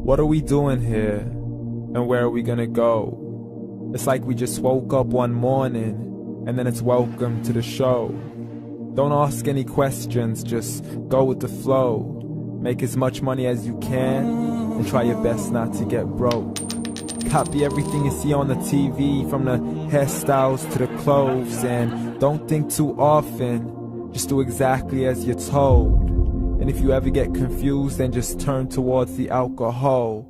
What are we doing here? And where are we gonna go? It's like we just woke up one morning and then it's welcome to the show. Don't ask any questions, just go with the flow. Make as much money as you can and try your best not to get broke. Copy everything you see on the TV, from the hairstyles to the clothes, and don't think too often, just do exactly as you're told. And if you ever get confused, then just turn towards the alcohol.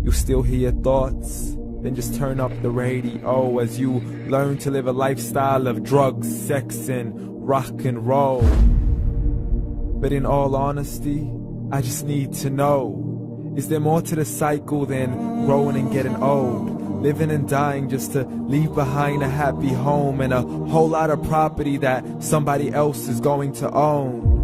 You'll still hear your thoughts, then just turn up the radio as you learn to live a lifestyle of drugs, sex, and rock and roll. But in all honesty, I just need to know, is there more to the cycle than growing and getting old? Living and dying just to leave behind a happy home and a whole lot of property that somebody else is going to own.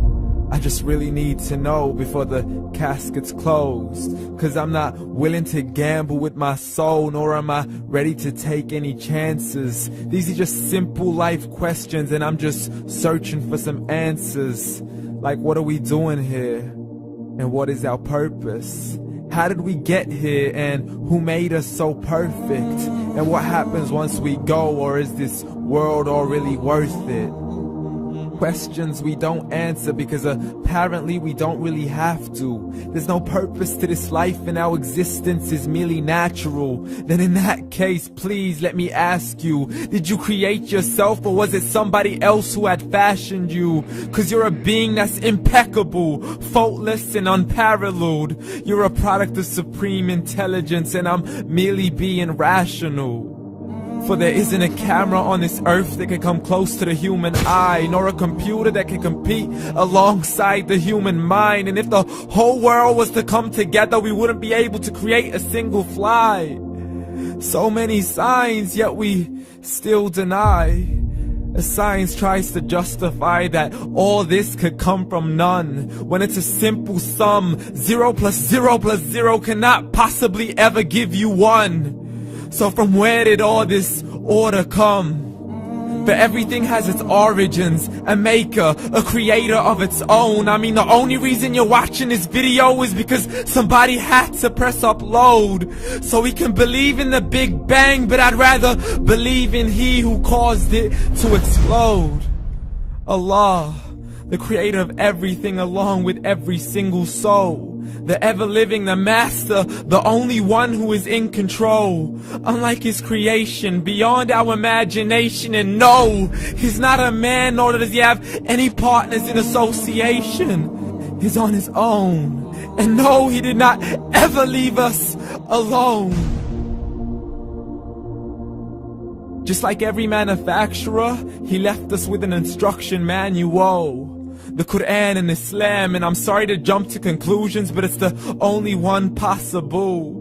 I just really need to know before the casket's closed, 'cause I'm not willing to gamble with my soul, nor am I ready to take any chances. These are just simple life questions and I'm just searching for some answers. Like, what are we doing here? And what is our purpose? How did we get here, and who made us so perfect? And what happens once we go, or is this world all really worth it? Questions we don't answer because apparently we don't really have to. There's no purpose to this life and our existence is merely natural. Then in that case, please let me ask you, did you create yourself, or was it somebody else who had fashioned you? 'Cause you're a being that's impeccable, faultless and unparalleled. You're a product of supreme intelligence and I'm merely being rational. For there isn't a camera on this earth that can come close to the human eye, nor a computer that can compete alongside the human mind. And if the whole world was to come together, we wouldn't be able to create a single fly. So many signs, yet we still deny. As science tries to justify that all this could come from none, when it's a simple sum. 0 plus 0 plus 0 cannot possibly ever give you 1. So from where did all this order come? For everything has its origins, a maker, a creator of its own. I mean, the only reason you're watching this video is because somebody had to press upload. So we can believe in the Big Bang, but I'd rather believe in He who caused it to explode. Allah, the creator of everything along with every single soul. The ever-living, the master, the only one who is in control. Unlike his creation, beyond our imagination. And no, he's not a man, nor does he have any partners in association. He's on his own. And no, he did not ever leave us alone. Just like every manufacturer, he left us with an instruction manual. The Quran and Islam, and I'm sorry to jump to conclusions, but it's the only one possible.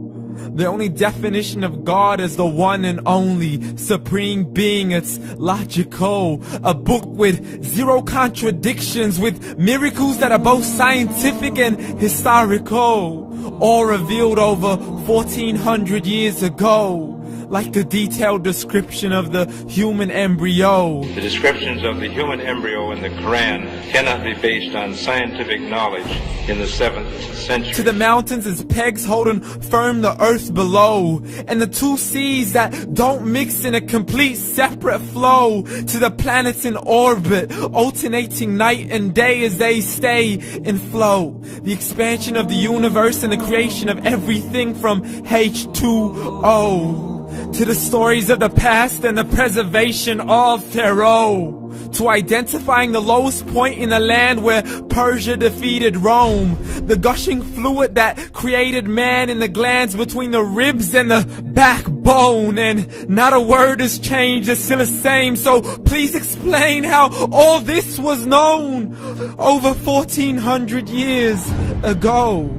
The only definition of God is the one and only supreme being. It's logical, a book with 0 contradictions, with miracles that are both scientific and historical, all revealed over 1400 years ago. Like the detailed description of the human embryo. The descriptions of the human embryo in the Quran cannot be based on scientific knowledge in the 7th century. To the mountains as pegs holding firm the earth below, and the 2 seas that don't mix in a complete separate flow. To the planets in orbit, alternating night and day as they stay in flow. The expansion of the universe and the creation of everything from H2O. To the stories of the past and the preservation of Pharaoh. To identifying the lowest point in the land where Persia defeated Rome. The gushing fluid that created man in the glands between the ribs and the backbone. And not a word has changed, it's still the same. So please explain how all this was known over 1400 years ago.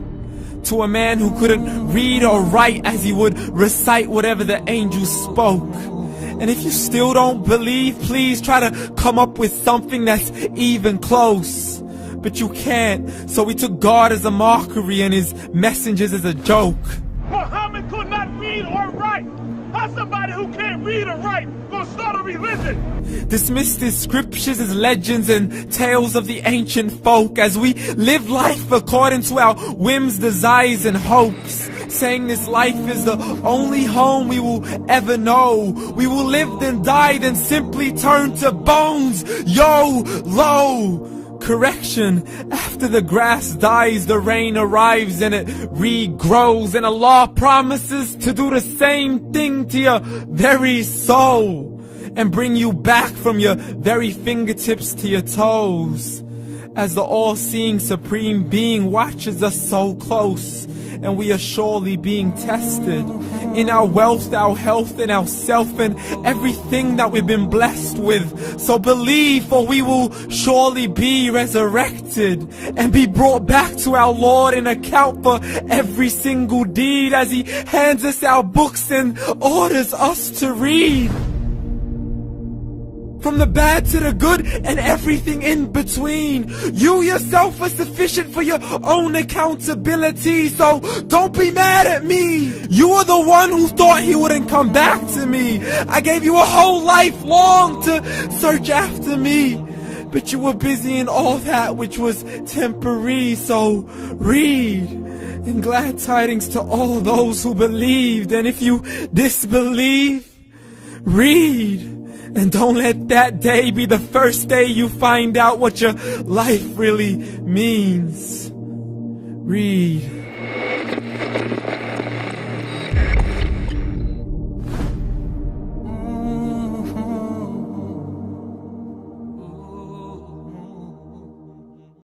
To a man who couldn't read or write, as he would recite whatever the angels spoke. And if you still don't believe, please try to come up with something that's even close. But you can't, so we took God as a mockery and his messengers as a joke. Muhammad could not read or write. How's somebody who can't read or write gonna start a religion? Dismissed his scriptures as legends and tales of the ancient folk, as we live life according to our whims, desires, and hopes. saying this life is the only home we will ever know. We will live then die, then simply turn to bones. YOLO! Correction, after the grass dies, the rain arrives and it regrows, and Allah promises to do the same thing to your very soul and bring you back from your very fingertips to your toes, as the all-seeing supreme being watches us so close, and we are surely being tested in our wealth, our health, and our self, and everything that we've been blessed with. So believe, for we will surely be resurrected and be brought back to our Lord and account for every single deed, as He hands us our books and orders us to read. From the bad to the good and everything in between. You yourself are sufficient for your own accountability, so don't be mad at me. You are the one who thought He wouldn't come back to me. I gave you a whole life long to search after me, but you were busy in all that which was temporary. So read, and glad tidings to all those who believed. And if you disbelieve, read. And don't let that day be the first day you find out what your life really means. Read.